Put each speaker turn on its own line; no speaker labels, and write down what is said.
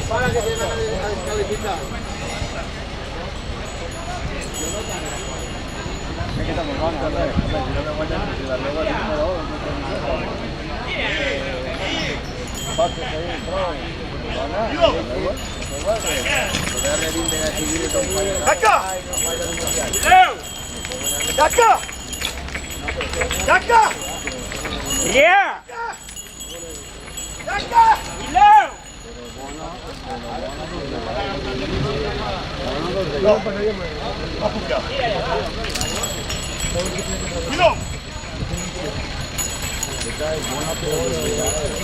Para que te van a descalificar.
Es que estamos vamos, hombre. Si no me guardan, si la luego el número 2, no tengo nada. Pase ahí, entró.
¡Daca! ¡Daca! ¡Daca!
Yeah!
¡Daca!
No,
afuera. ¡Cuidado!